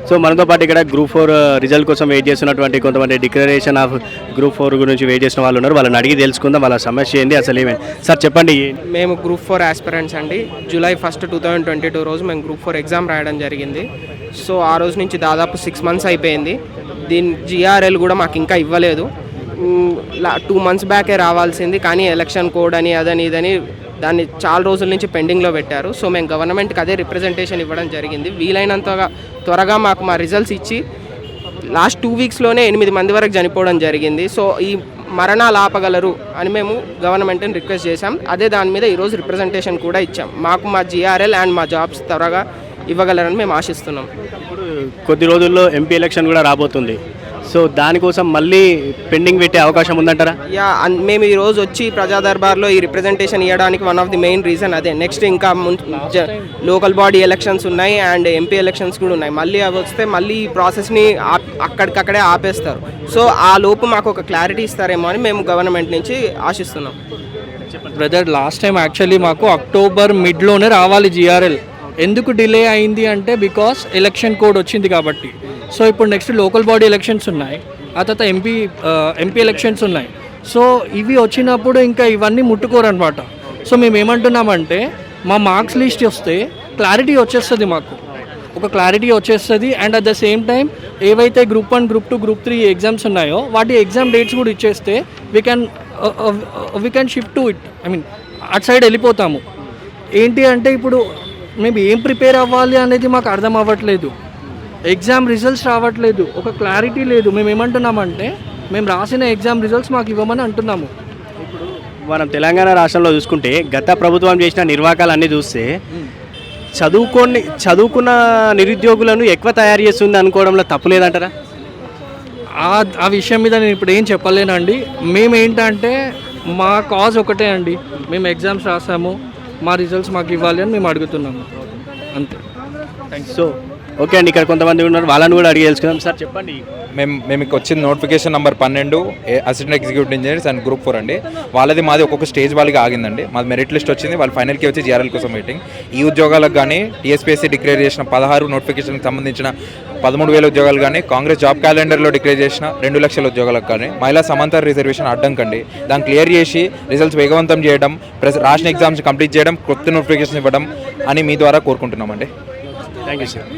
So మనతో పాటు ఇక్కడ గ్రూప్ 4 రిజల్ట్ కోసం వెయిట్ చేస్తున్నటువంటి కొంతమంది డిక్లరేషన్ ఆఫ్ గ్రూప్ 4 గురించి వెయిట్ చేసిన వాళ్ళు ఉన్నారు. వాళ్ళని అడిగి తెలుసుకుందాం వాళ్ళ సమస్య ఏంది అసలు ఏమేమి. సార్ చెప్పండి. మేము గ్రూప్ 4 ఆస్పిరెంట్స్ అండి. జూలై 1, 2022 రోజు మేము గ్రూప్ 4 ఎగ్జామ్ రాయడం జరిగింది. సో ఆ రోజు నుంచి దాదాపు 6 months అయిపోయింది. దీని జిఆర్ఎల్ కూడా మాకు ఇంకా ఇవ్వలేదు. 2 months బ్యాకే రావాల్సింది, కానీ ఎలక్షన్ కోడ్ అని అదని ఇదని దాన్ని చాలా రోజుల నుంచి పెండింగ్లో పెట్టారు. సో మేము గవర్నమెంట్కి అదే రిప్రజెంటేషన్ ఇవ్వడం జరిగింది. వీలైనంతగా త్వరగా మాకు మా రిజల్ట్స్ ఇచ్చి లాస్ట్ 2 weeksలోనే 8 మంది వరకు చనిపోవడం జరిగింది. సో ఈ మరణాలు ఆపగలరు అని మేము గవర్నమెంట్ని రిక్వెస్ట్ చేశాం. అదే దాని మీద ఈరోజు రిప్రజెంటేషన్ కూడా ఇచ్చాం. మాకు మా జిఆర్ఎల్ అండ్ మా జాబ్స్ త్వరగా ఇవ్వగలరని మేము ఆశిస్తున్నాం. ఇప్పుడు కొద్ది రోజుల్లో ఎంపీ ఎలక్షన్ కూడా రాబోతుంది. సో దానికోసం మళ్ళీ పెండింగ్ పెట్టే అవకాశం ఉందంటారా? మేము ఈరోజు వచ్చి ప్రజా దర్బార్లో ఈ రిప్రజెంటేషన్ ఇవ్వడానికి one of the main reason అదే. నెక్స్ట్ ఇంకా లోకల్ బాడీ ఎలక్షన్స్ ఉన్నాయి అండ్ ఎంపీ ఎలక్షన్స్ కూడా ఉన్నాయి. మళ్ళీ అవి వస్తే మళ్ళీ ఈ ప్రాసెస్ని అక్కడికక్కడే ఆపేస్తారు. సో ఆ లోపు మాకు ఒక క్లారిటీ ఇస్తారేమో అని మేము గవర్నమెంట్ నుంచి ఆశిస్తున్నాం. బ్రదర్, లాస్ట్ టైం యాక్చువల్లీ మాకు అక్టోబర్ మిడ్లోనే రావాలి జిఆర్ఎల్. ఎందుకు డిలే అయింది అంటే బికాస్ ఎలక్షన్ కోడ్ వచ్చింది కాబట్టి. సో ఇప్పుడు నెక్స్ట్ లోకల్ బాడీ ఎలక్షన్స్ ఉన్నాయి, ఆ తర్వాత ఎంపీ ఎలక్షన్స్ ఉన్నాయి. సో ఇవి వచ్చినప్పుడు ఇంకా ఇవన్నీ ముట్టుకోరనమాట. సో మేము ఏమంటున్నామంటే మా మార్క్స్ లిస్ట్ వస్తే క్లారిటీ వచ్చేస్తుంది, మాకు ఒక క్లారిటీ వచ్చేస్తుంది. And at the same time ఏవైతే గ్రూప్ 1, గ్రూప్ 2, గ్రూప్ 3 ఎగ్జామ్స్ ఉన్నాయో వాటి ఎగ్జామ్ డేట్స్ కూడా ఇచ్చేస్తే we can shift to it. I mean అటు సైడ్ వెళ్ళిపోతాము. ఏంటి అంటే ఇప్పుడు మేము ఏం ప్రిపేర్ అవ్వాలి అనేది మాకు అర్థం అవ్వట్లేదు. ఎగ్జామ్ రిజల్ట్స్ రావట్లేదు, ఒక క్లారిటీ లేదు. మేము ఏమంటున్నామంటే మేము రాసిన ఎగ్జామ్ రిజల్ట్స్ మాకు ఇవ్వమని అంటున్నాము. ఇప్పుడు మనం తెలంగాణ రాష్ట్రంలో చూసుకుంటే గత ప్రభుత్వం చేసిన నిర్వాకాలన్నీ చూస్తే చదువుకున్న నిరుద్యోగులను ఎక్కువ తయారు చేస్తుంది అనుకోవడంలో తప్పు లేదంటారా? ఆ విషయం మీద నేను ఇప్పుడు ఏం చెప్పలేనండి. మేము ఏంటంటే మా కాజ్ ఒకటే అండి, మేము ఎగ్జామ్స్ రాసాము, మా రిజల్ట్స్ మాకు ఇవ్వాలి అని మేము అడుగుతున్నాము, అంతే. సో ఓకే అండి, ఇక్కడ కొంతమంది ఉన్నారు, వాళ్ళని కూడా అడిగి తెలుసుకుందాం. సార్ చెప్పండి. మేము వచ్చిన notification number 12 assistant executive engineers and group 4 అండి. వాళ్ళది మాది ఒక్కొక్క స్టేజ్ వాళ్ళకి ఆగిందండి. మాది మెరిట్ లిస్ట్ వచ్చింది, వాళ్ళు ఫైనల్కి వచ్చి జిఆర్ఎల్ కోసం వెయిటింగ్. ఈ ఉద్యోగాలకు కానీ టీఎస్పీఎస్సీ డిక్లేర్ చేసిన 16 నోటిఫికేషన్కి సంబంధించిన 13,000 ఉద్యోగాలు కానీ, కాంగ్రెస్ జాబ్ క్యాలెండర్లో డిక్లేర్ చేసిన 2 లక్షల ఉద్యోగాలకు కానీ మహిళా సమాంతర రిజర్వేషన్ అడ్డంకండి. దాన్ని క్లియర్ చేసి రిజల్ట్స్ వేగవంతం చేయడం, రాసిన ఎగ్జామ్స్ కంప్లీట్ చేయడం, కొత్త నోటిఫికేషన్ ఇవ్వడం అని మీ ద్వారా కోరుకుంటున్నామండి. Thank you sir.